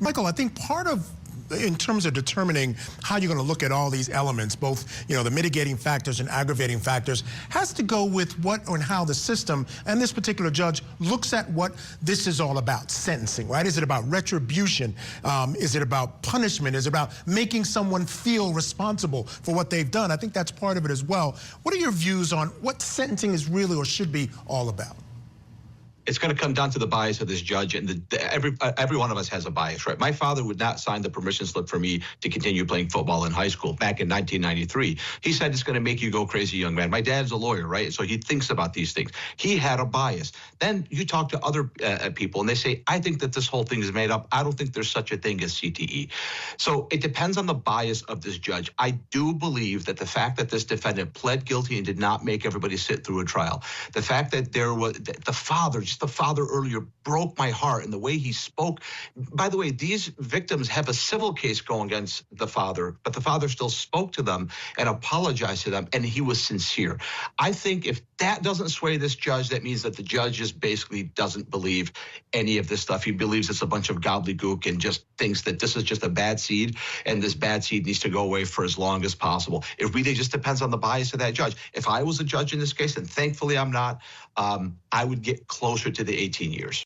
Michael, I think part of, in terms of determining how you're going to look at all these elements, both, the mitigating factors and aggravating factors, has to go with what and how the system and this particular judge looks at what this is all about, sentencing, right? Is it about retribution? Is it about punishment? Is it about making someone feel responsible for what they've done? I think that's part of it as well. What are your views on what sentencing is really or should be all about? It's going to come down to the bias of this judge, and every one of us has a bias, right? My father would not sign the permission slip for me to continue playing football in high school back in 1993. He said it's going to make you go crazy, young man. My dad's a lawyer, right? So he thinks about these things. He had a bias. Then you talk to other people, and they say, I think that this whole thing is made up. I don't think there's such a thing as CTE. So it depends on the bias of this judge. I do believe that the fact that this defendant pled guilty and did not make everybody sit through a trial, the fact that there was the father earlier broke my heart, and the way he spoke. By the way, these victims have a civil case going against the father, but the father still spoke to them and apologized to them, and he was sincere. I think if that doesn't sway this judge, that means that the judge just basically doesn't believe any of this stuff. He believes it's a bunch of gobbledygook and just thinks that this is just a bad seed, and this bad seed needs to go away for as long as possible. It really just depends on the bias of that judge. If I was a judge in this case, and thankfully I'm not, I would get closer to the 18 years.